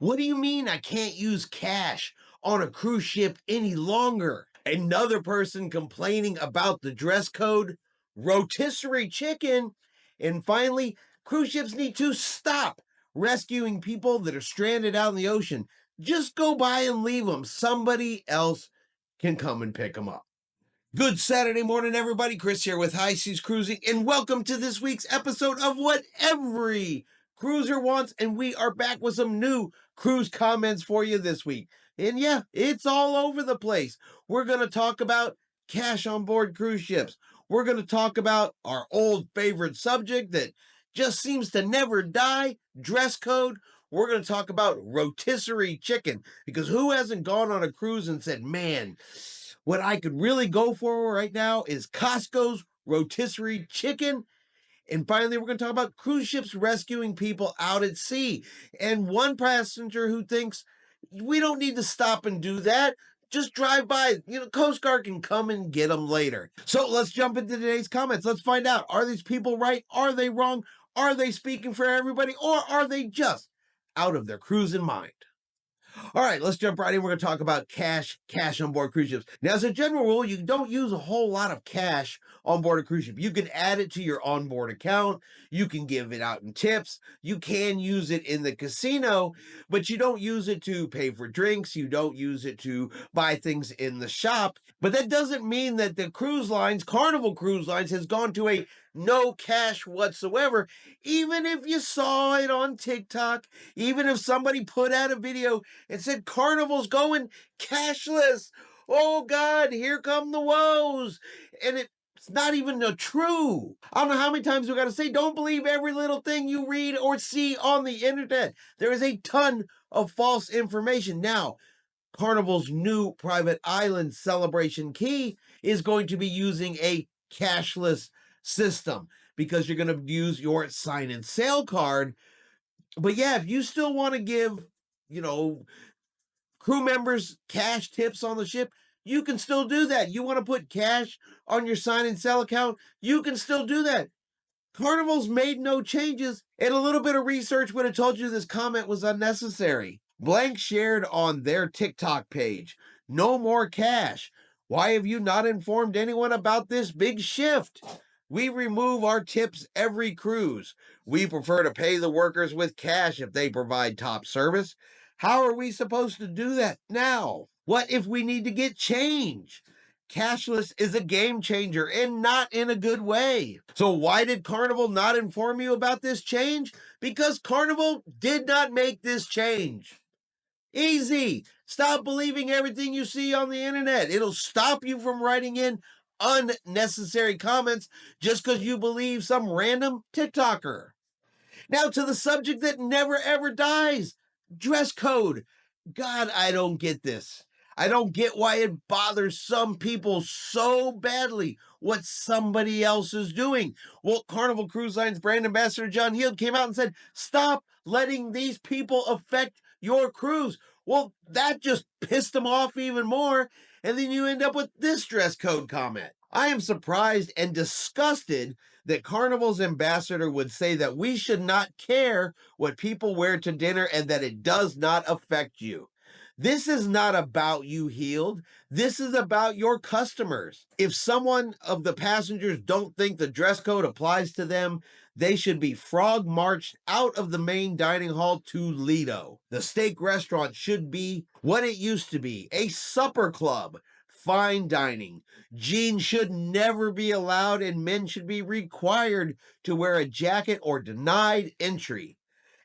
What do you mean I can't use cash on a cruise ship any longer? Another person complaining about the dress code, rotisserie chicken, and finally, cruise ships need to stop rescuing people that are stranded out in the ocean. Just go by and leave them. Somebody else can come and pick them up. Good Saturday morning, everybody. Chris here with High Seas Cruising, and welcome to this week's episode of What Every Cruiser Wants. And we are back with some new cruise comments for you this week. And yeah, it's all over the place. We're going to talk about cash on board cruise ships. We're going to talk about our old favorite subject that just seems to never die, dress code. We're going to talk about rotisserie chicken, because who hasn't gone on a cruise and said, man, what I could really go for right now is Costco's rotisserie chicken. And finally, we're going to talk about cruise ships rescuing people out at sea. And one passenger who thinks we don't need to stop and do that. Just drive by. Coast Guard can come and get them later. So let's jump into today's comments. Let's find out. Are these people right? Are they wrong? Are they speaking for everybody? Or are they just out of their cruising mind? All right, let's jump right in. We're going to talk about cash on board cruise ships. Now, as a general rule, you don't use a whole lot of cash on board a cruise ship. You can add it to your onboard account. You can give it out in tips. You can use it in the casino, but you don't use it to pay for drinks. You don't use it to buy things in the shop. But that doesn't mean that the cruise lines, Carnival Cruise Lines, has gone to a no cash whatsoever. Even if you saw it on TikTok, even if somebody put out a video and said Carnival's going cashless. Oh God, here come the woes. And it's not even true. I don't know how many times we got to say, don't believe every little thing you read or see on the internet. There is a ton of false information. Now, Carnival's new private island Celebration Key is going to be using a cashless system because you're going to use your sign and sail card. But yeah, if you still want to give, crew members cash tips on the ship, you can still do that. You want to put cash on your sign and sell account, you can still do that. Carnival's made no changes, and a little bit of research would have told you this comment was unnecessary. Blank shared on their TikTok page, no more cash. Why have you not informed anyone about this big shift? We remove our tips every cruise. We prefer to pay the workers with cash if they provide top service. How are we supposed to do that now? What if we need to get change? Cashless is a game changer, and not in a good way. So why did Carnival not inform you about this change? Because Carnival did not make this change. Easy. Stop believing everything you see on the internet. It'll stop you from writing in unnecessary comments just because you believe some random TikToker. Now to the subject that never ever dies, dress code. God, I don't get this. I don't get why it bothers some people so badly what somebody else is doing. Well, Carnival Cruise Line's brand ambassador John Heald came out and said, stop letting these people affect your cruise. Well, that just pissed them off even more. And then you end up with this dress code comment. I am surprised and disgusted that Carnival's ambassador would say that we should not care what people wear to dinner and that it does not affect you. This is not about you, Heald. This is about your customers. If someone of the passengers don't think the dress code applies to them, they should be frog marched out of the main dining hall to Lido. The steak restaurant should be what it used to be, a supper club. Fine dining. Jeans should never be allowed, and men should be required to wear a jacket or denied entry.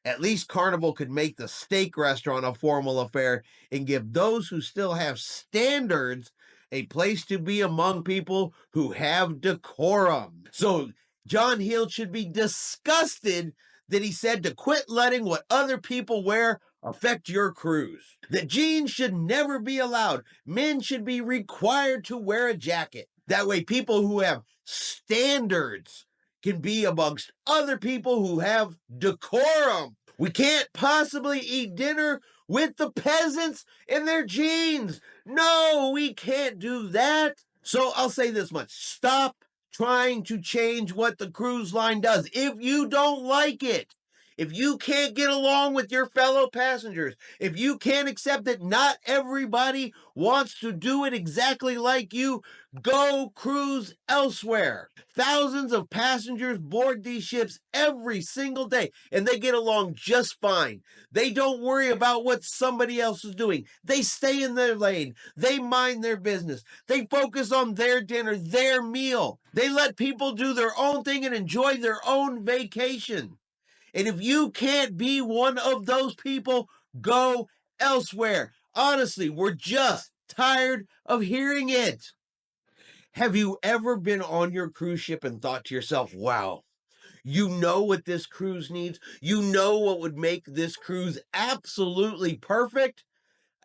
At least Carnival could make the steak restaurant a formal affair and give those who still have standards a place to be among people who have decorum. So John Heald should be disgusted that he said to quit letting what other people wear affect your cruise. That jeans should never be allowed. Men should be required to wear a jacket. That way people who have standards can be amongst other people who have decorum. We can't possibly eat dinner with the peasants in their jeans. No, we can't do that. So I'll say this much. Stop trying to change what the cruise line does. If you don't like it, If you can't get along with your fellow passengers, if you can't accept that not everybody wants to do it exactly like you, go cruise elsewhere. Thousands of passengers board these ships every single day, and they get along just fine. They don't worry about what somebody else is doing. They stay in their lane. They mind their business. They focus on their dinner, their meal. They let people do their own thing and enjoy their own vacation. And if you can't be one of those people, go elsewhere. Honestly, we're just tired of hearing it. Have you ever been on your cruise ship and thought to yourself, wow, you know what this cruise needs? You know what would make this cruise absolutely perfect?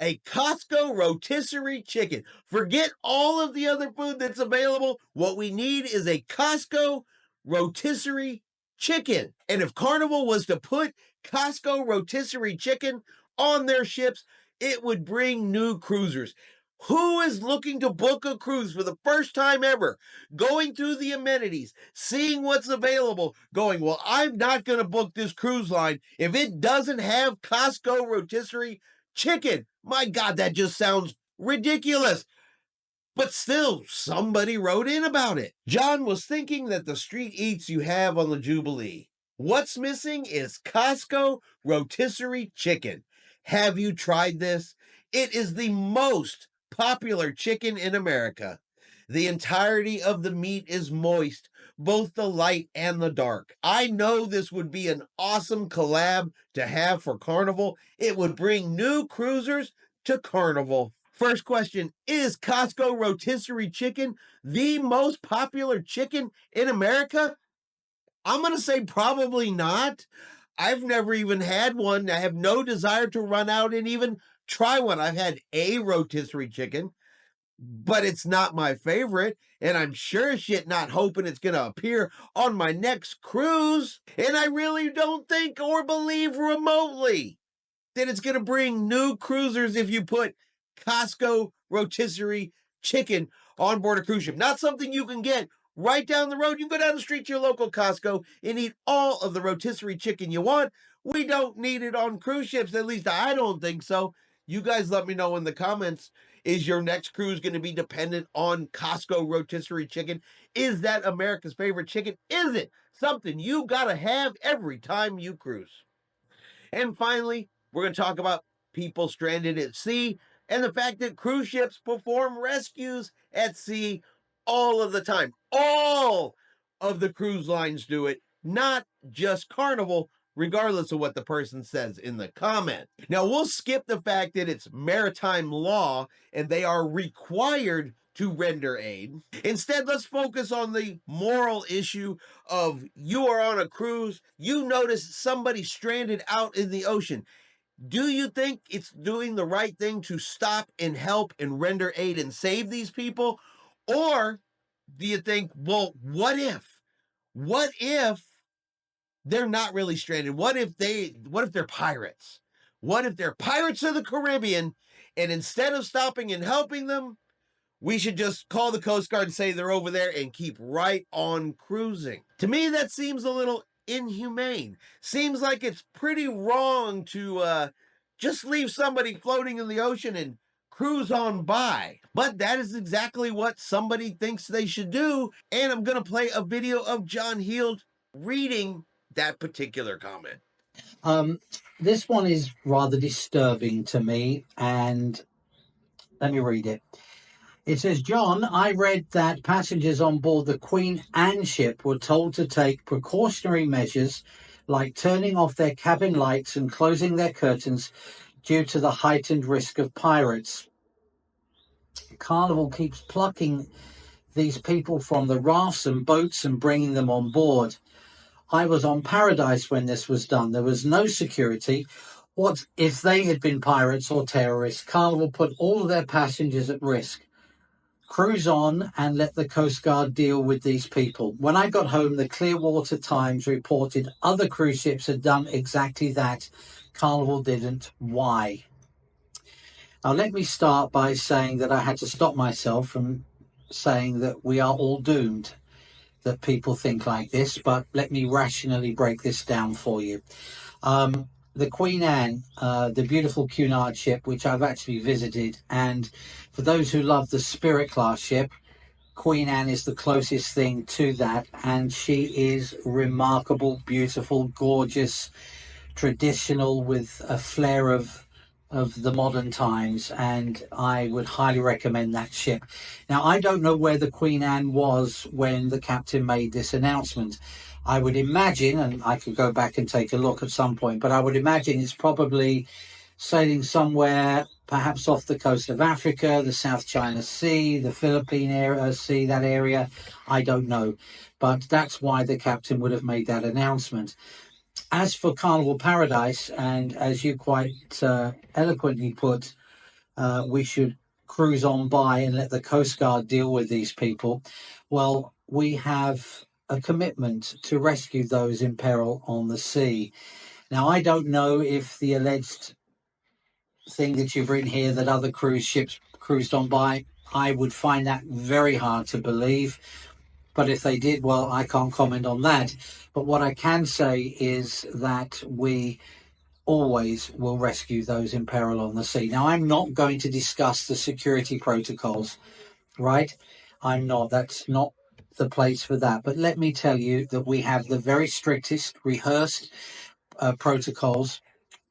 A Costco rotisserie chicken. Forget all of the other food that's available. What we need is a Costco rotisserie chicken. And if Carnival was to put Costco rotisserie chicken on their ships, it would bring new cruisers. Who is looking to book a cruise for the first time ever, going through the amenities, seeing what's available, going, well, I'm not going to book this cruise line if it doesn't have Costco rotisserie chicken? My God, that just sounds ridiculous. But still, somebody wrote in about it. John was thinking that the street eats you have on the Jubilee. What's missing is Costco rotisserie chicken. Have you tried this? It is the most popular chicken in America. The entirety of the meat is moist, both the light and the dark. I know this would be an awesome collab to have for Carnival. It would bring new cruisers to Carnival. First question, is Costco rotisserie chicken the most popular chicken in America? I'm going to say probably not. I've never even had one. I have no desire to run out and even try one. I've had a rotisserie chicken, but it's not my favorite, and I'm sure as shit not hoping it's going to appear on my next cruise. And I really don't think or believe remotely that it's going to bring new cruisers if you put Costco rotisserie chicken on board a cruise ship. Not something you can get right down the road. You can go down the street to your local Costco and eat all of the rotisserie chicken you want. We don't need it on cruise ships. At least I don't think so. You guys let me know in the comments. Is your next cruise going to be dependent on Costco rotisserie chicken? Is that America's favorite chicken? Is it something you got to have every time you cruise? And finally, we're going to talk about people stranded at sea and the fact that cruise ships perform rescues at sea all of the time. All of the cruise lines do it, not just Carnival, regardless of what the person says in the comment. Now, we'll skip the fact that it's maritime law and they are required to render aid. Instead, let's focus on the moral issue of you are on a cruise, you notice somebody stranded out in the ocean. Do you think it's doing the right thing to stop and help and render aid and save these people? Or do you think, well, what if? What if they're not really stranded? What if they're pirates? What if they're pirates of the Caribbean and instead of stopping and helping them, we should just call the Coast Guard and say they're over there and keep right on cruising? To me, that seems a little inhumane. Seems like it's pretty wrong to just leave somebody floating in the ocean and cruise on by. But that is exactly what somebody thinks they should do. And I'm going to play a video of John Heald reading that particular comment. This one is rather disturbing to me, and let me read it. It says, John, I read that passengers on board the Queen Anne ship were told to take precautionary measures like turning off their cabin lights and closing their curtains due to the heightened risk of pirates. Carnival keeps plucking these people from the rafts and boats and bringing them on board. I was on Paradise when this was done. There was no security. What if they had been pirates or terrorists? Carnival put all of their passengers at risk. Cruise on and let the Coast Guard deal with these people. When I got home, the Clearwater Times reported other cruise ships had done exactly that. Carnival didn't. Why? Now, let me start by saying that I had to stop myself from saying that we are all doomed, that people think like this, but let me rationally break this down for you. The Queen Anne, the beautiful Cunard ship, which I've actually visited. And for those who love the Spirit class ship, Queen Anne is the closest thing to that. And she is remarkable, beautiful, gorgeous, traditional, with a flair of the modern times, and I would highly recommend that ship. Now, I don't know where the Queen Anne was when the captain made this announcement. I would imagine, and I could go back and take a look at some point, but I would imagine it's probably sailing somewhere perhaps off the coast of Africa, the South China Sea, the Philippine Sea, that area. I don't know. But that's why the captain would have made that announcement. As for Carnival Paradise, and as you quite eloquently put, we should cruise on by and let the Coast Guard deal with these people. Well, we have a commitment to rescue those in peril on the sea. Now, I don't know if the alleged thing that you've written here that other cruise ships cruised on by, I would find that very hard to believe. But if they did, well, I can't comment on that. But what I can say is that we always will rescue those in peril on the sea. Now, I'm not going to discuss the security protocols, right? I'm not. That's not the place for that. But let me tell you that we have the very strictest rehearsed protocols,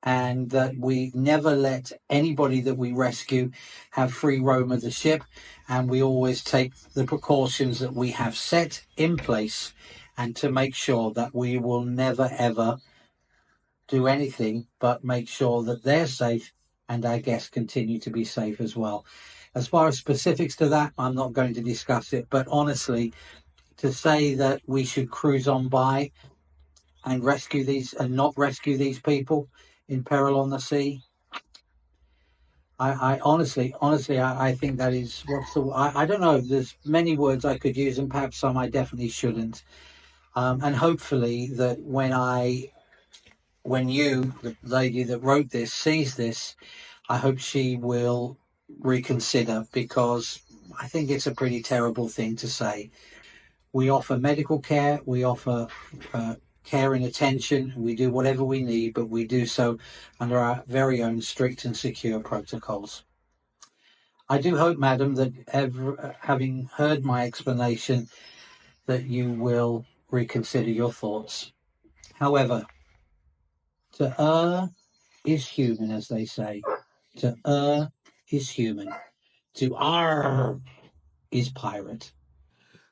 and that we never let anybody that we rescue have free roam of the ship. And we always take the precautions that we have set in place, and to make sure that we will never, ever do anything but make sure that they're safe and our guests continue to be safe as well. As far as specifics to that, I'm not going to discuss it. But honestly, to say that we should cruise on by and rescue these and not rescue these people in peril on the sea, I honestly, I think that is I don't know. There's many words I could use, and perhaps some I definitely shouldn't. And hopefully that when you, the lady that wrote this, sees this, I hope she will reconsider, because I think it's a pretty terrible thing to say. We offer medical care, we offer care and attention, we do whatever we need, but we do so under our very own strict and secure protocols. I do hope, madam, that having heard my explanation, that you will reconsider your thoughts. However, to err is human, as they say. To err is human. To R is pirate.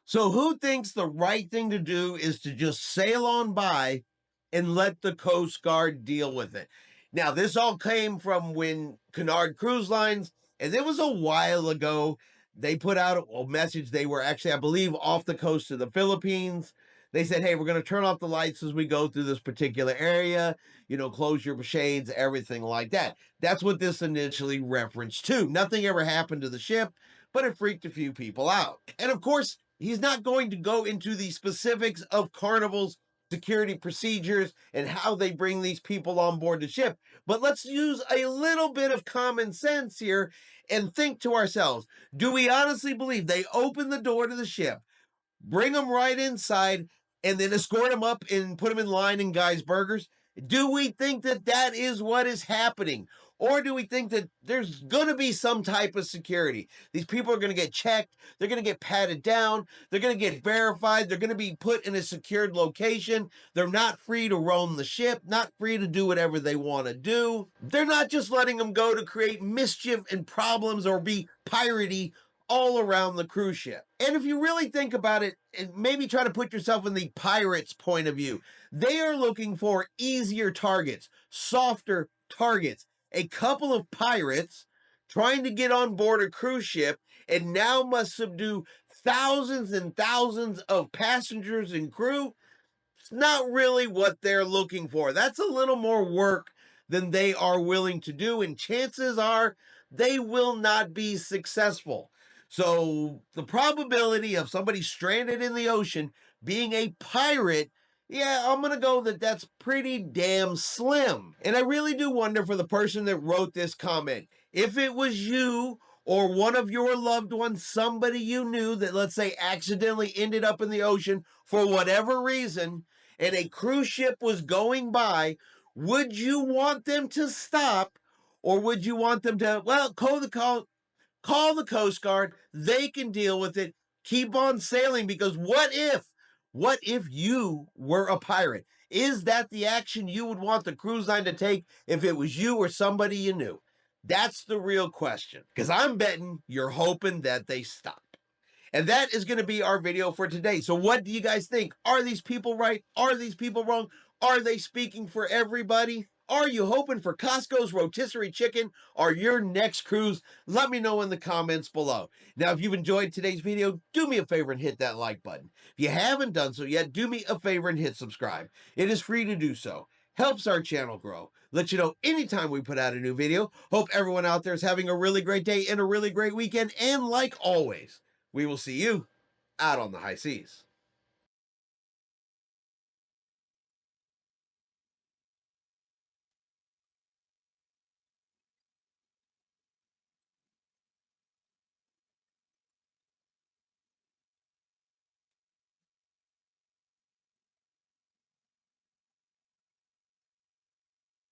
So who thinks the right thing to do is to just sail on by and let the Coast Guard deal with it? Now, this all came from when Cunard Cruise Lines, and it was a while ago, they put out a message. They were actually, I believe, off the coast of the Philippines. They said, hey, we're going to turn off the lights as we go through this particular area, close your shades, everything like that. That's what this initially referenced to. Nothing ever happened to the ship, but it freaked a few people out. And of course, he's not going to go into the specifics of Carnival's security procedures and how they bring these people on board the ship. But let's use a little bit of common sense here and think to ourselves, do we honestly believe they open the door to the ship, bring them right inside, and then escort them up and put them in line in Guy's Burgers? Do we think that that is what is happening? Or do we think that there's going to be some type of security? These people are going to get checked. They're going to get patted down. They're going to get verified. They're going to be put in a secured location. They're not free to roam the ship, not free to do whatever they want to do. They're not just letting them go to create mischief and problems or be piratey all around the cruise ship. And if you really think about it, and maybe try to put yourself in the pirates' point of view, they are looking for easier targets, softer targets. A couple of pirates trying to get on board a cruise ship and now must subdue thousands and thousands of passengers and crew. It's not really what they're looking for. That's a little more work than they are willing to do, and chances are they will not be successful. So the probability of somebody stranded in the ocean being a pirate, yeah, I'm going to go that that's pretty damn slim. And I really do wonder for the person that wrote this comment, if it was you or one of your loved ones, somebody you knew that, let's say, accidentally ended up in the ocean for whatever reason, and a cruise ship was going by, Would you want them to stop, or would you want them to, well, call the Coast Guard? They can deal with it. Keep on sailing, because what if you were a pirate? Is that the action you would want the cruise line to take if it was you or somebody you knew? That's the real question, because I'm betting you're hoping that they stop. And that is going to be our video for today. So what do you guys think? Are these people right? Are these people wrong? Are they speaking for everybody? Are you hoping for Costco's rotisserie chicken or your next cruise? Let me know in the comments below. Now, if you've enjoyed today's video, do me a favor and hit that like button. If you haven't done so yet, do me a favor and hit subscribe. It is free to do so. Helps our channel grow. Let you know anytime we put out a new video. Hope everyone out there is having a really great day and a really great weekend. And like always, we will see you out on the high seas.